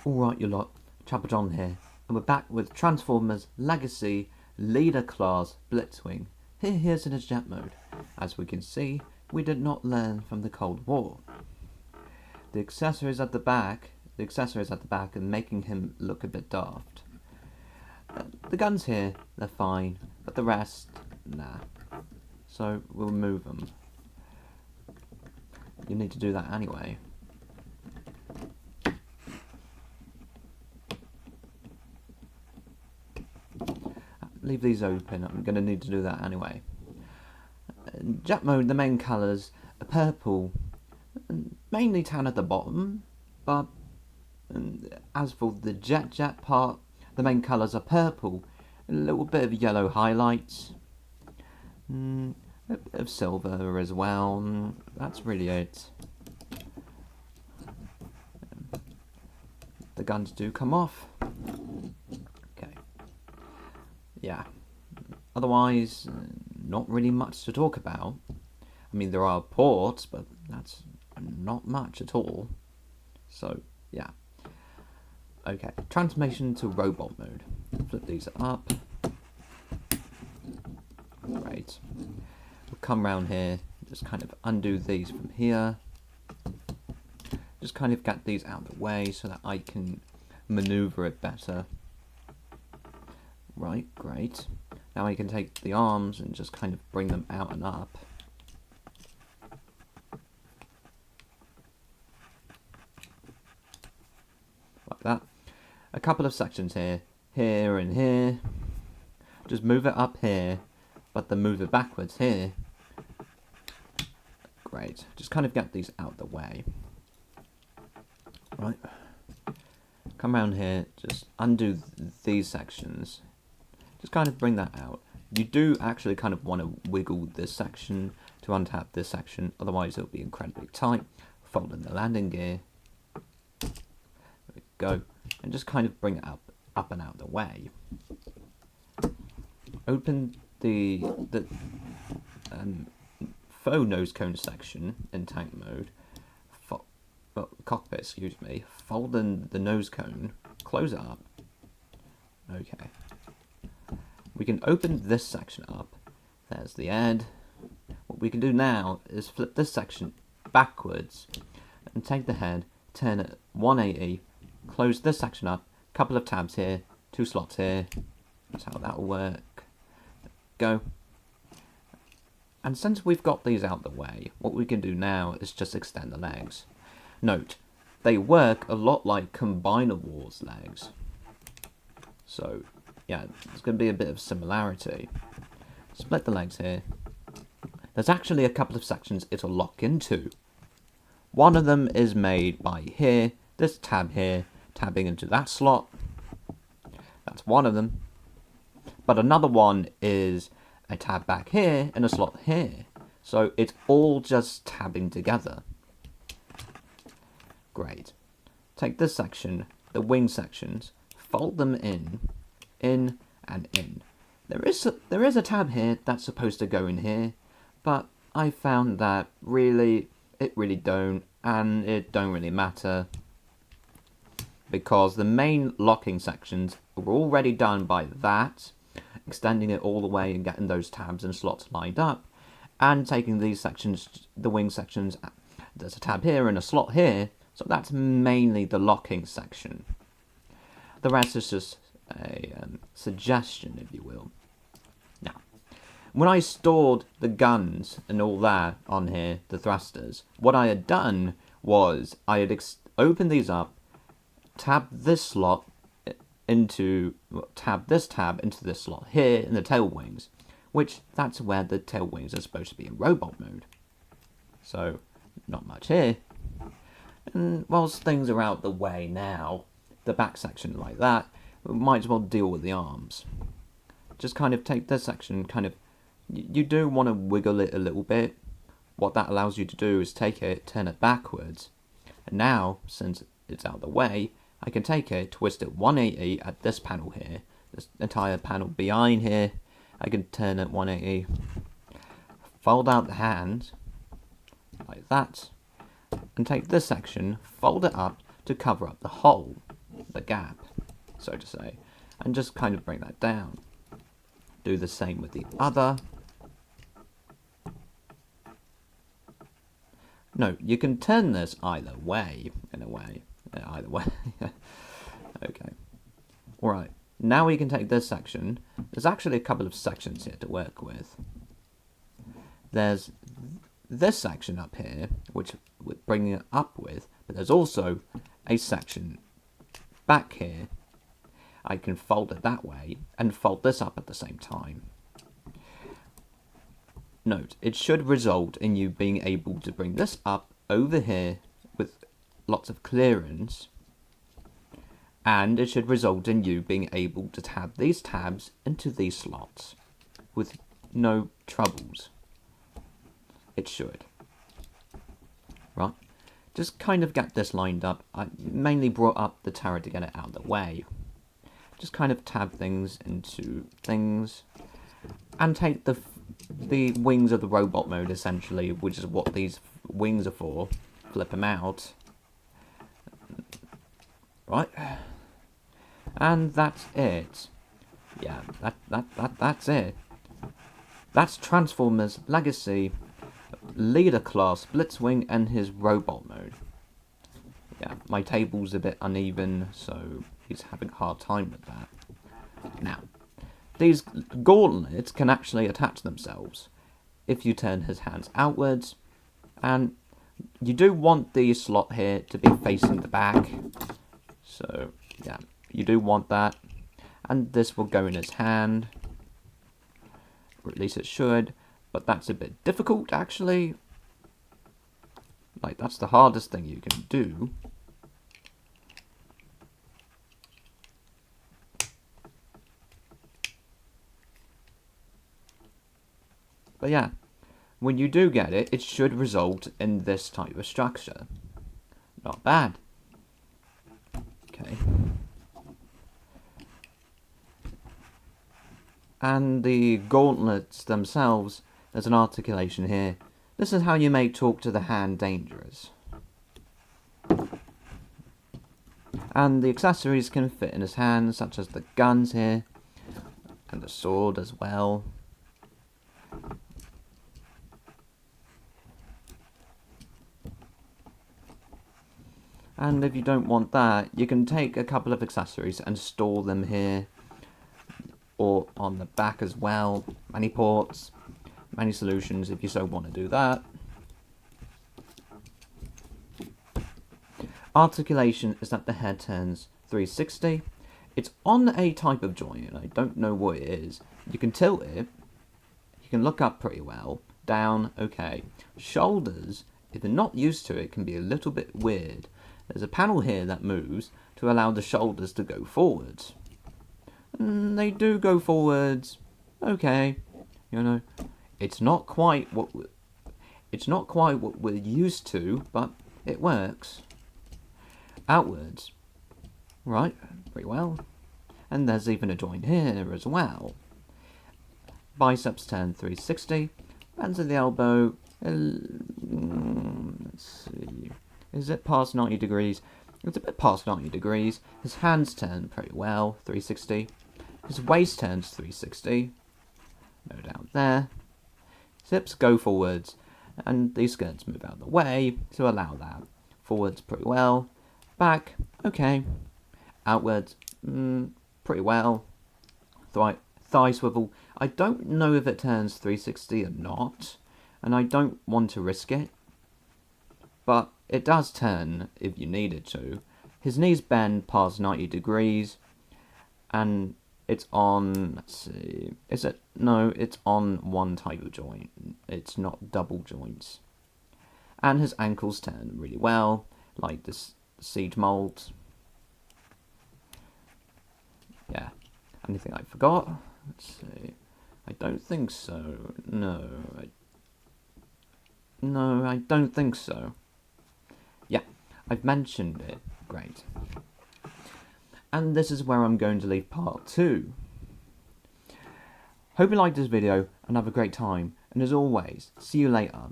Alright you lot, Chopper John here, and we're back with Transformers Legacy Leader Class Blitzwing. Here's in his jet mode. As we can see, we did not learn from the Cold War. The accessories at the back and making him look a bit daft. The guns here, they're fine, but the rest, nah. So we'll move them. You need to do that anyway. Leave these open, I'm going to need to do that anyway. Jet mode, the main colours are purple, mainly tan at the bottom, but as for the jet part, the main colours are purple, a little bit of yellow highlights, a bit of silver as well, that's really it. The guns do come off. Okay. Yeah. Otherwise, not really much to talk about. I mean, there are ports, but that's not much at all. So, yeah. Okay, transformation to robot mode. Flip these up. Great. We'll come around here, just kind of undo these from here. Just kind of get these out of the way so that I can maneuver it better. Right, great. Now I can take the arms and just kind of bring them out and up. Like that. A couple of sections here, here and here. Just move it up here, but then move it backwards here. Great. Just kind of get these out the way. Right. Come around here, just undo these sections. Just kind of bring that out. You do actually kind of want to wiggle this section to untap this section, otherwise it'll be incredibly tight. Fold in the landing gear. There we go. And just kind of bring it up and out the way. Open the faux nose cone section in tank mode. Cockpit, excuse me. Fold in the nose cone. Close it up. Okay. We can open this section up. There's the end. What we can do now is flip this section backwards and take the head, turn it 180, close this section up, couple of tabs here, 2 slots here. That's how that'll work. Go. And since we've got these out the way, what we can do now is just extend the legs. Note, they work a lot like Combiner Wars legs. So, yeah, there's going to be a bit of similarity. Split the legs here. There's actually a couple of sections it'll lock into. One of them is made by here, this tab here, tabbing into that slot. That's one of them. But another one is a tab back here and a slot here. So it's all just tabbing together. Great. Take this section, the wing sections, fold them in and in. There is a tab here that's supposed to go in here, but I found that it really don't, and it don't really matter, because the main locking sections are already done by that, extending it all the way and getting those tabs and slots lined up, and taking these sections, the wing sections, there's a tab here and a slot here, so that's mainly the locking section. The rest is just a suggestion, if you will. Now, when I stored the guns and all that on here, the thrusters, what I had done was I had opened these up, tab this slot into, tab this tab into this slot here in the tail wings, which that's where the tail wings are supposed to be in robot mode. So, not much here. And whilst things are out the way now, the back section like that, we might as well deal with the arms. Just kind of take this section, you do want to wiggle it a little bit. What that allows you to do is take it, turn it backwards. And now, since it's out of the way, I can take it, twist it 180 at this panel here, this entire panel behind here. I can turn it 180, fold out the hand, like that, and take this section, fold it up to cover up the hole. the gap, so to say, and just kind of bring that down. Do the same with the other. No, you can turn this either way, in a way. Either way. Okay. Alright, now we can take this section. There's actually a couple of sections here to work with. There's this section up here, which we're bringing it up with, but there's also a section back here. I can fold it that way and fold this up at the same time. Note, it should result in you being able to bring this up over here with lots of clearance, and it should result in you being able to tab these tabs into these slots with no troubles. It should. Right, just kind of get this lined up. I mainly brought up the tower to get it out of the way. Just kind of tab things into things and take the wings of the robot mode, essentially, which is what these wings are for. Flip them out. Right. And that's it. Yeah, that's it. That's Transformers Legacy Leader Class Blitzwing and his robot mode. Yeah, my table's a bit uneven, so he's having a hard time with that. Now, these gauntlets can actually attach themselves if you turn his hands outwards, and you do want the slot here to be facing the back, so yeah, you do want that, and this will go in his hand, or at least it should, but that's a bit difficult actually. Like, that's the hardest thing you can do. But yeah, when you do get it, it should result in this type of structure. Not bad. Okay. And the gauntlets themselves, there's an articulation here. This is how you make talk to the hand dangerous. And the accessories can fit in his hands, such as the guns here, and the sword as well. And if you don't want that, you can take a couple of accessories and store them here, or on the back as well. Many ports, many solutions if you so want to do that. Articulation is that the head turns 360. It's on a type of joint, and I don't know what it is. You can tilt it. You can look up pretty well. Down, okay. Shoulders, if you're not used to it, can be a little bit weird. There's a panel here that moves to allow the shoulders to go forwards. And they do go forwards. Okay, you know, it's not quite what we're used to, but it works. Outwards, right? Pretty well. And there's even a joint here as well. Biceps turn 360. Bands of the elbow. Let's see. Is it past 90 degrees? It's a bit past 90 degrees. His hands turn pretty well, 360. His waist turns 360. No doubt there. Hips go forwards, and these skirts move out of the way to allow that. Forwards pretty well. Back, okay. Outwards, pretty well. Thigh swivel. I don't know if it turns 360 or not, and I don't want to risk it. But it does turn if you need it to. His knees bend past 90 degrees, and it's on, let's see, is it? No, it's on one type of joint. It's not double joints. And his ankles turn really well, like this seed mold. Yeah. Anything I forgot? Let's see. I don't think so. No, I don't think so. Yeah, I've mentioned it. Great. And this is where I'm going to leave part 2. Hope you liked this video and have a great time. And as always, see you later.